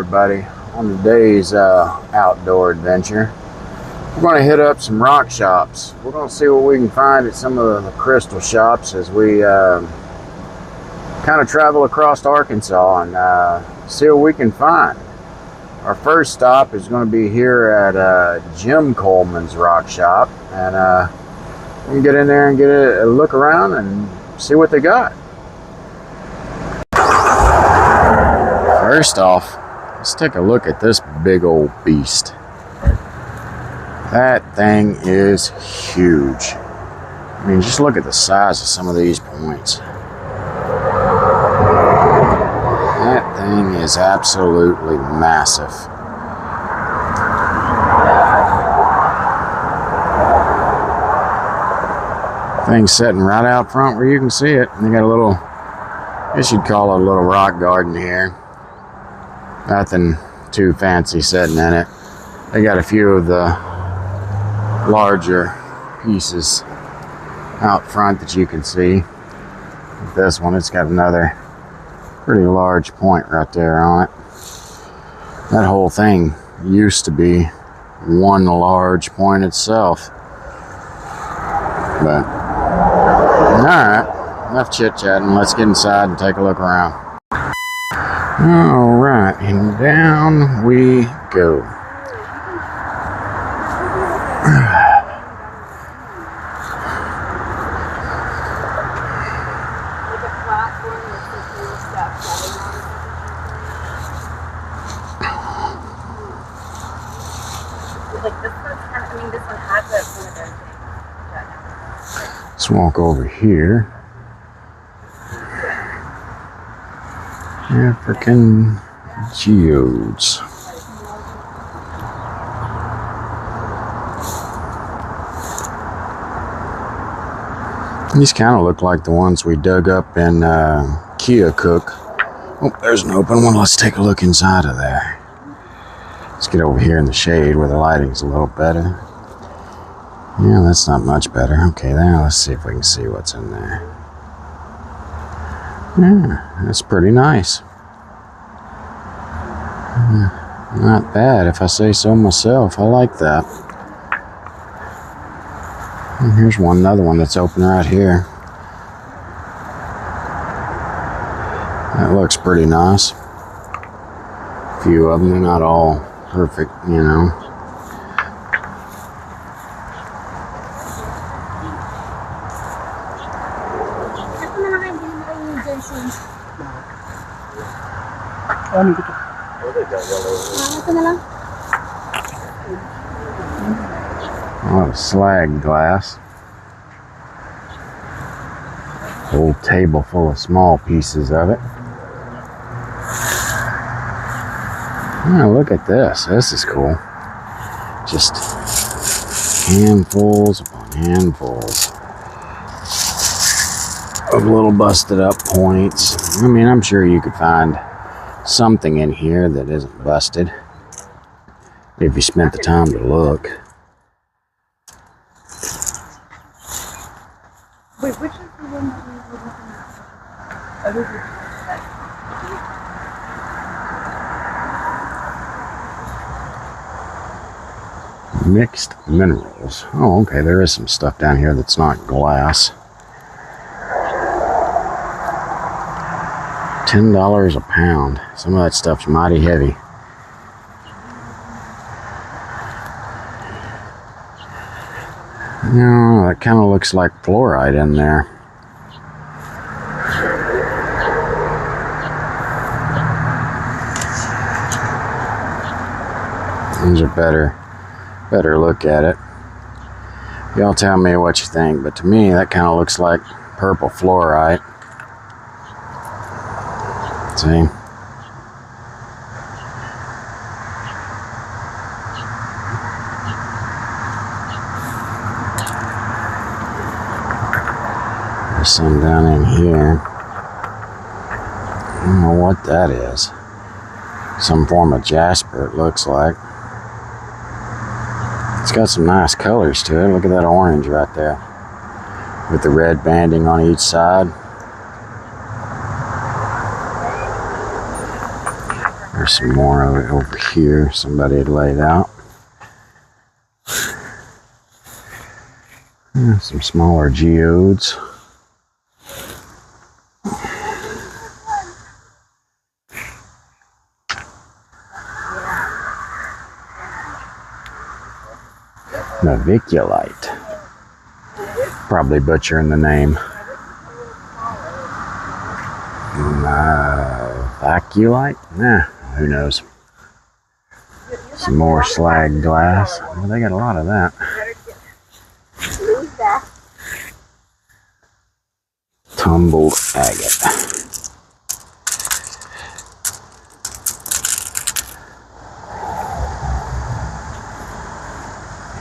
everybody. On today's outdoor adventure, we're going to hit up some rock shops. We're going to see what we can find at some of the crystal shops as we kind of travel across Arkansas and see what we can find. Our first stop is going to be here at Jim Coleman's rock shop, and we can get in there and get a look around and see what they got. First off, let's take a look at this big old beast. That thing is huge. I mean, just look at the size of some of these points. That thing is absolutely massive. Thing's sitting right out front where you can see it. And they got a little, I guess you'd call it a little rock garden here. Nothing too fancy sitting in it. They got a few of the larger pieces out front that you can see. This one, it's got another pretty large point right there on it. That whole thing used to be one large point itself. But, alright, enough chit-chatting. Let's get inside and take a look around. Alright, and down we go. Let's walk over here. African geodes. These kind of look like the ones we dug up in Keokuk. Oh, there's an open one. Let's take a look inside of there. Let's get over here in the shade where the lighting's a little better. Yeah, that's not much better. Okay, now let's see if we can see what's in there. Yeah, that's pretty nice. Not bad, if I say so myself. I like that. And here's another one that's open right here. That looks pretty nice. A few of them, they're not all perfect, you know. A lot of slag glass. Whole table full of small pieces of it. Oh, look at this. This is cool. Just handfuls upon handfuls of little busted up points. I mean, I'm sure you could find something in here that isn't busted if you spent the time to look. Wait, which is the one that we were looking at? Mixed minerals. Oh, okay, there is some stuff down here that's not glass. $10 a pound. Some of that stuff's mighty heavy. No, that kind of looks like fluorite in there. These are better look at it. Y'all tell me what you think, but to me that kind of looks like purple fluorite. See? There's some down in here. I don't know what that is. Some form of jasper, it looks like. It's got some nice colors to it. Look at that orange right there with the red banding on each side. There's some more of it over here. Somebody had laid out. Some smaller geodes. Naviculite. Probably butchering the name. Vaculite? Nah, who knows. Some more slag glass. Well, they got a lot of that. Tumbled agate.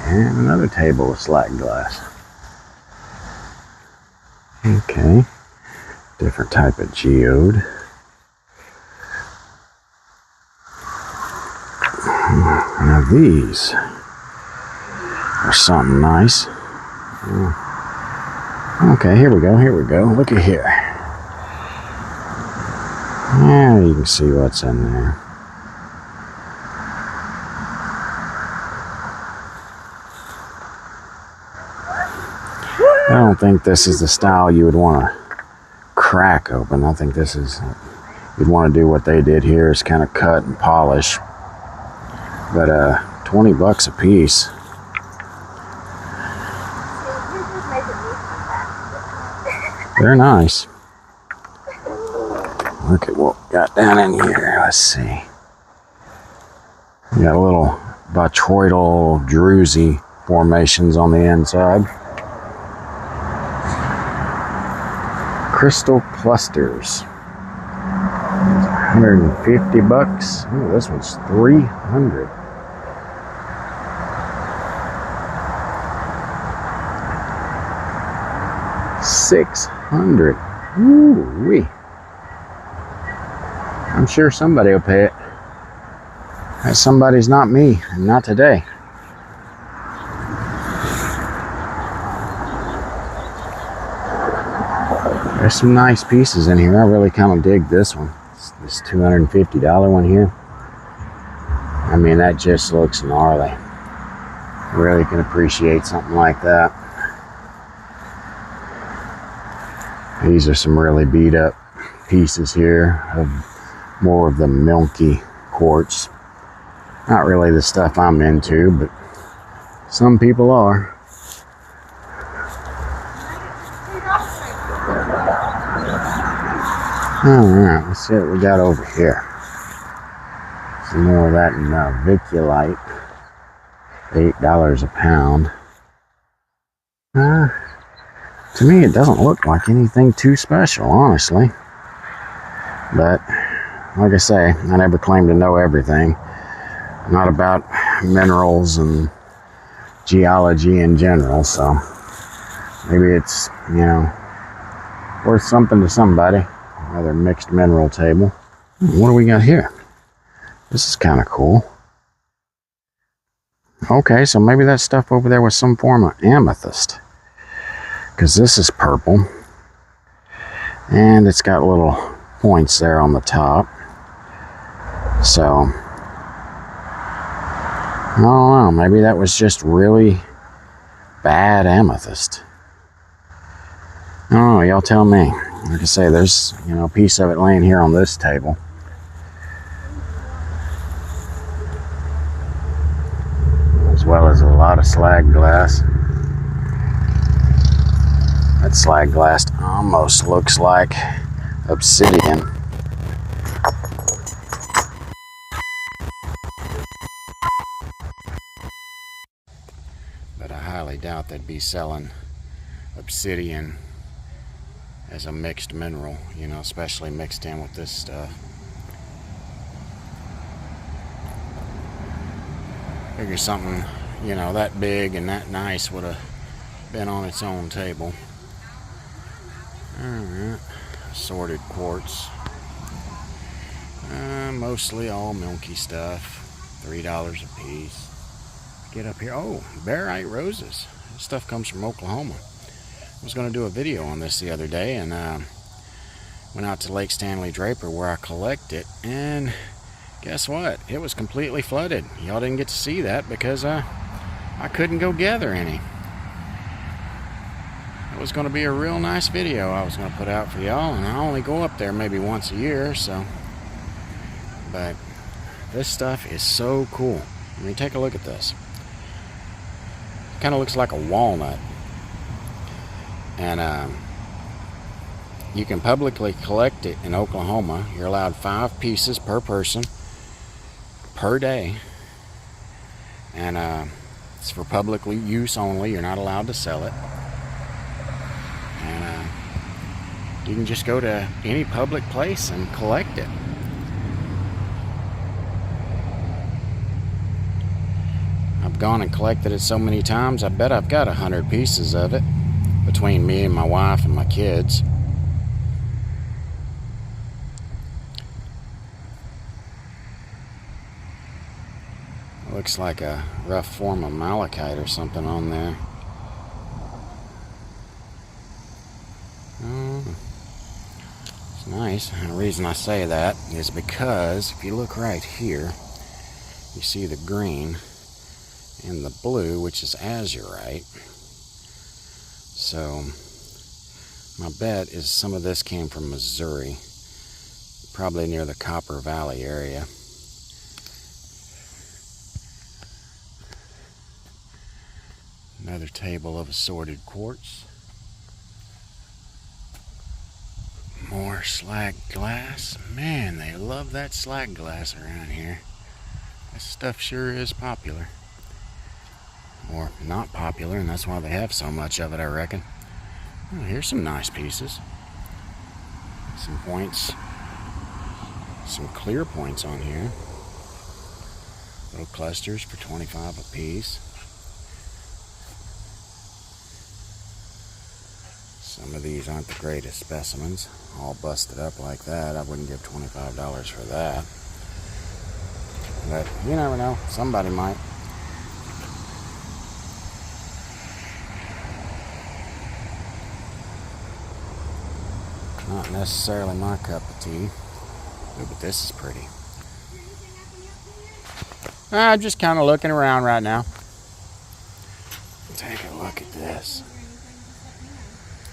And another table of slag glass. Okay. Different type of geode. Now these are something nice. Okay, here we go, Look at here. Yeah, you can see what's in there. I don't think this is the style you would want to crack open. I think this is, you'd want to do what they did here, is kind of cut and polish. But 20 bucks a piece. They're nice. Look at what we got down in here. Let's see. We got a little botryoidal druzy formations on the inside. Crystal clusters. 150 bucks. Oh, this one's 300. $600. Ooh-wee. I'm sure somebody will pay it. That somebody's not me, and not today. There's some nice pieces in here. I really kind of dig this one. This $250 one here. I mean, that just looks gnarly. Really can appreciate something like that. These are some really beat up pieces here of more of the milky quartz. Not really the stuff I'm into, but some people are. Alright, let's see what we got over here. Some more of that naviculite. $8 a pound. To me, it doesn't look like anything too special, honestly. But, like I say, I never claim to know everything. Not about minerals and geology in general, so maybe it's, you know, worth something to somebody. Another mixed mineral table. What do we got here? This is kind of cool. Okay, so maybe that stuff over there was some form of amethyst. Because this is purple. And it's got little points there on the top. So, I don't know. Maybe that was just really bad amethyst. I don't know. Y'all tell me. Like I say, there's, you know, a piece of it laying here on this table. As well as a lot of slag glass. That slag glass almost looks like obsidian. But I highly doubt they'd be selling obsidian as a mixed mineral, you know, especially mixed in with this stuff. Figure something, you know, that big and that nice would have been on its own table. Alright, assorted quartz. Mostly all milky stuff. $3 a piece. Get up here. Oh, barite roses. This stuff comes from Oklahoma. I was going to do a video on this the other day, and went out to Lake Stanley Draper where I collect it, and guess what? It was completely flooded. Y'all didn't get to see that because I couldn't go gather any. It was going to be a real nice video I was going to put out for y'all, and I only go up there maybe once a year, so. But this stuff is so cool. I mean, take a look at this. Kind of looks like a walnut. And you can publicly collect it in Oklahoma. You're allowed 5 pieces per person per day. And it's for public use only. You're not allowed to sell it. And you can just go to any public place and collect it. I've gone and collected it so many times, I bet I've got 100 pieces of it between me and my wife and my kids. Looks like a rough form of malachite or something on there. Oh, it's nice. And the reason I say that is because if you look right here, you see the green and the blue, which is azurite. So my bet is some of this came from Missouri, probably near the Copper Valley area. Another table of assorted quartz. More slag glass. Man, they love that slag glass around here. This stuff sure is popular. Or not popular, and that's why they have so much of it, I reckon. Oh, here's some nice pieces. Some points. Some clear points on here. Little clusters for 25 a piece. Some of these aren't the greatest specimens. All busted up like that. I wouldn't give $25 for that. But you never know. Somebody might. Not necessarily my cup of tea. Ooh, but this is pretty. I'm just kind of looking around right now. Take a look at this.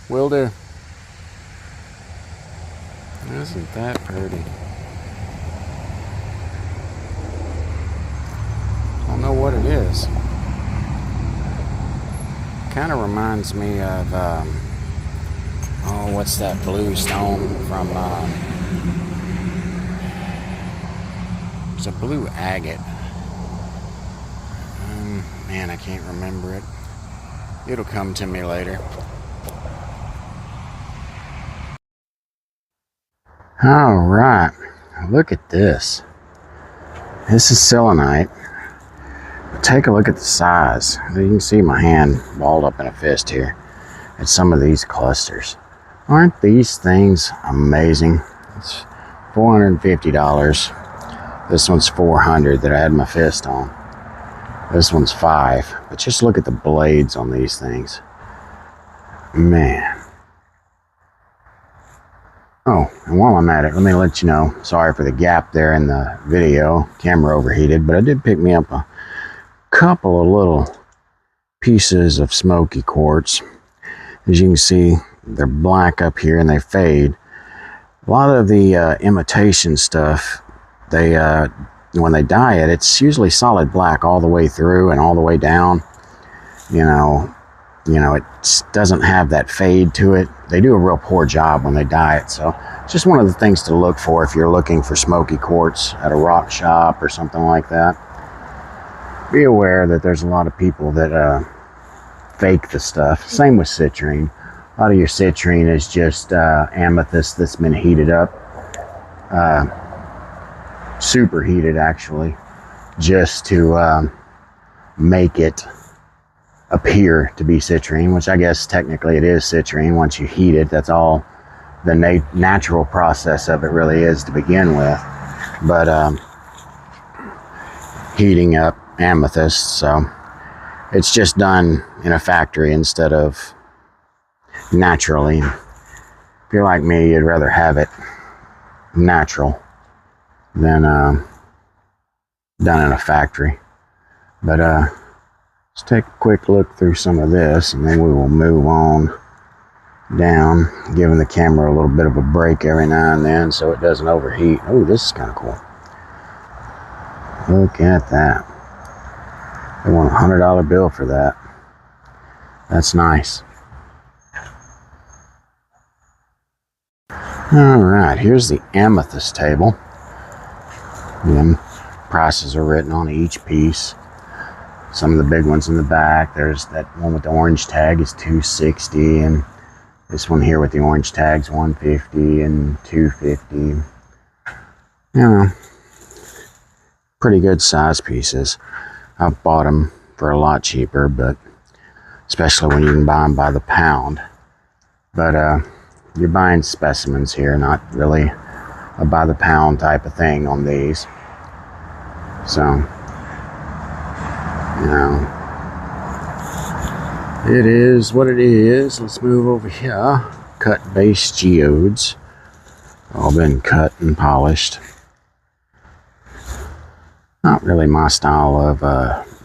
Will do. Isn't that pretty? I don't know what it is. Kind of reminds me of, oh, what's that blue stone from, it's a blue agate. Man, I can't remember it. It'll come to me later. All right, look at this. This is selenite. Take a look at the size. You can see my hand balled up in a fist here at some of these clusters. Aren't these things amazing? It's $450. This one's $400 that I had my fist on. This one's $5. But just look at the blades on these things. Man. Oh, and while I'm at it, let me let you know, sorry for the gap there in the video. Camera overheated, but I did pick me up a couple of little pieces of smoky quartz. As you can see, they're black up here and they fade. A lot of the imitation stuff, when they dye it, it's usually solid black all the way through and all the way down. You know, it doesn't have that fade to it. They do a real poor job when they dye it. So it's just one of the things to look for if you're looking for smoky quartz at a rock shop or something like that. Be aware that there's a lot of people that fake the stuff. Same with citrine. A lot of your citrine is just amethyst that's been heated up. Super heated, actually, just to make it appear to be citrine, which I guess technically it is citrine. Once you heat it, that's all the natural process of it really is to begin with. But heating up amethyst, so it's just done in a factory instead of naturally. If you're like me, you'd rather have it natural than done in a factory. But let's take a quick look through some of this, and then we will move on down, giving the camera a little bit of a break every now and then so it doesn't overheat. Oh, this is kind of cool. Look at that. They want a $100 bill for that. That's nice. All right, here's the amethyst table. Again, prices are written on each piece. Some of the big ones in the back. There's that one with the orange tag is $260, and this one here with the orange tag's $150 and $250. You know, pretty good size pieces. I've bought them for a lot cheaper, but especially when you can buy them by the pound. But you're buying specimens here, not really a by the pound type of thing on these. So, you know, it is what it is. Let's move over here. Cut base geodes. All been cut and polished. Not really my style of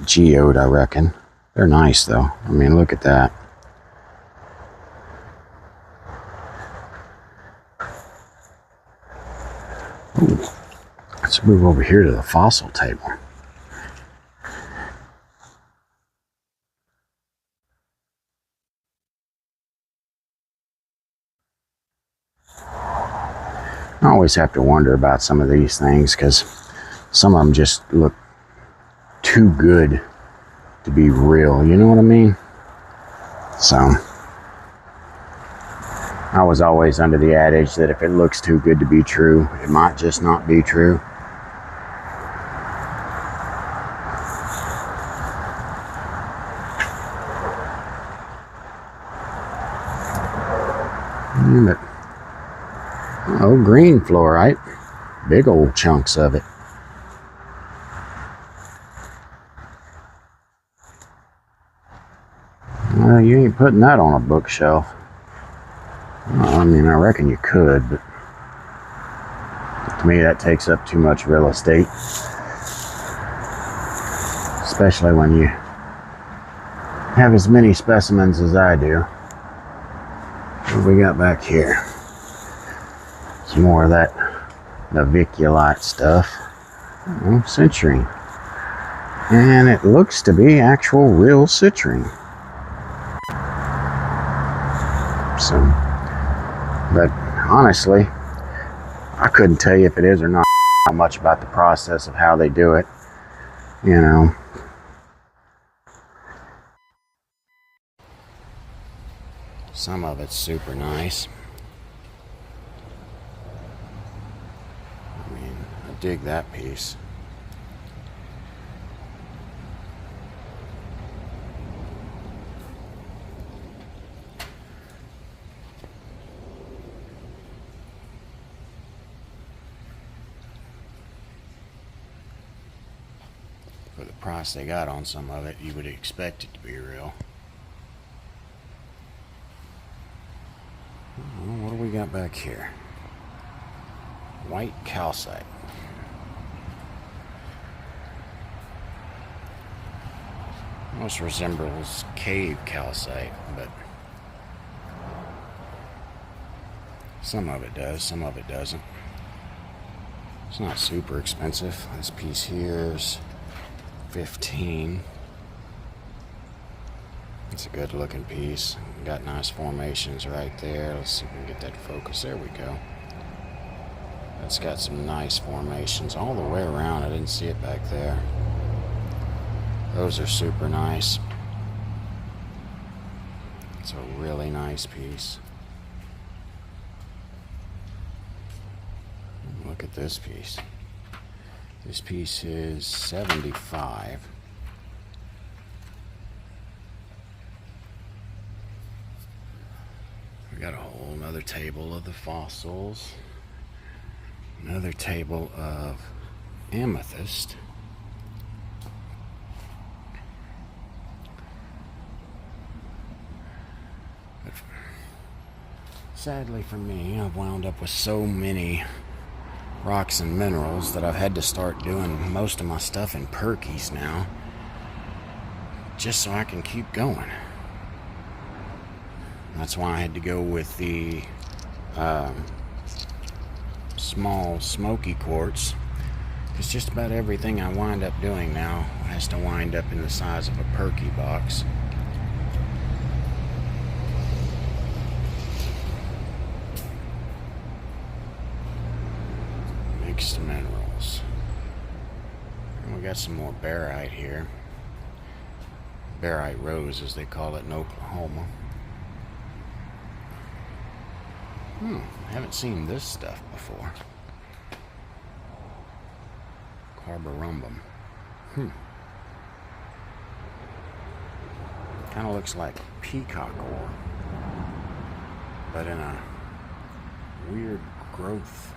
geode, I reckon. They're nice though. I mean, look at that. Ooh. Let's move over here to the fossil table. I always have to wonder about some of these things because some of them just look too good to be real. You know what I mean? So, I was always under the adage that if it looks too good to be true, it might just not be true. But, oh, green fluorite. Big old chunks of it. Well, you ain't putting that on a bookshelf. Well, I mean, I reckon you could, but to me that takes up too much real estate. Especially when you have as many specimens as I do. What do we got back here? Some more of that naviculite stuff. Oh, citrine. And it looks to be actual real citrine. So, but honestly, I couldn't tell you if it is or not. Not much about the process of how they do it, you know. Some of it's super nice. I mean, I dig that piece. For the price they got on some of it, you would expect it to be real. Well, what do we got back here? White calcite. Almost resembles cave calcite, but some of it does, some of it doesn't. It's not super expensive. This piece here is $15. It's a good looking piece. Got nice formations right there. Let's see if we can get that focus. There we go. It's got some nice formations all the way around. I didn't see it back there. Those are super nice. It's a really nice piece. Look at this piece. This piece is $75. We got a whole nother table of the fossils. Another table of amethyst. Sadly for me, I've wound up with so many rocks and minerals that I've had to start doing most of my stuff in perkies now, just so I can keep going. That's why I had to go with the small smoky quartz, because just about everything I wind up doing now has to wind up in the size of a perky box. Mixed minerals. And we got some more barite here. Barite rose, as they call it in Oklahoma. Haven't seen this stuff before. Carborundum. Kind of looks like peacock ore, but in a weird growth.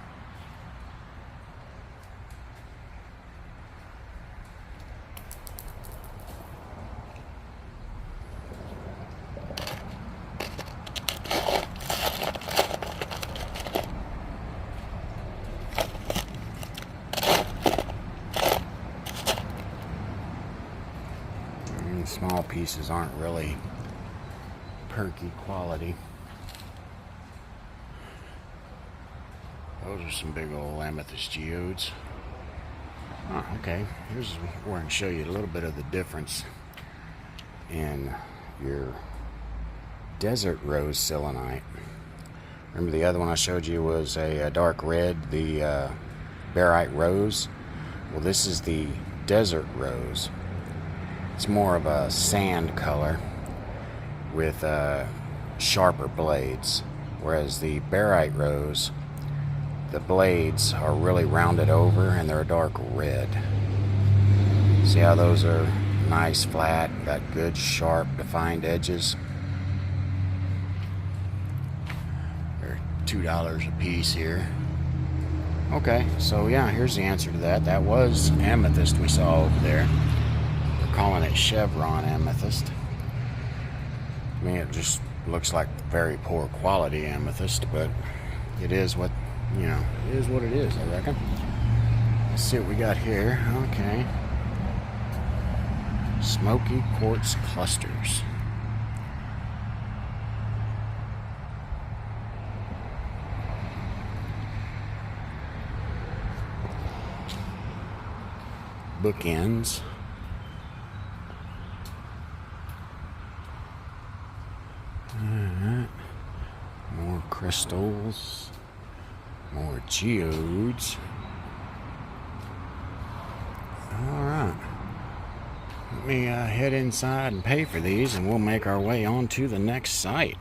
Small pieces aren't really perky quality. Those are some big old amethyst geodes. Okay, here's where I can show you a little bit of the difference in your desert rose selenite. Remember the other one I showed you was a dark red, the barite rose? Well, this is the desert rose. It's more of a sand color with sharper blades, whereas the barite rose, the blades are really rounded over and they're a dark red. See how those are nice, flat, got good, sharp, defined edges? They're $2 a piece here. Okay, so yeah, here's the answer to that. That was amethyst we saw over there. Calling it chevron amethyst. I mean, it just looks like very poor quality amethyst, but it is what, you know, it is what it is, I reckon. Let's see what we got here. Okay. Smoky quartz clusters. Bookends. Alright, more crystals, more geodes. Alright, let me head inside and pay for these, and we'll make our way on to the next site.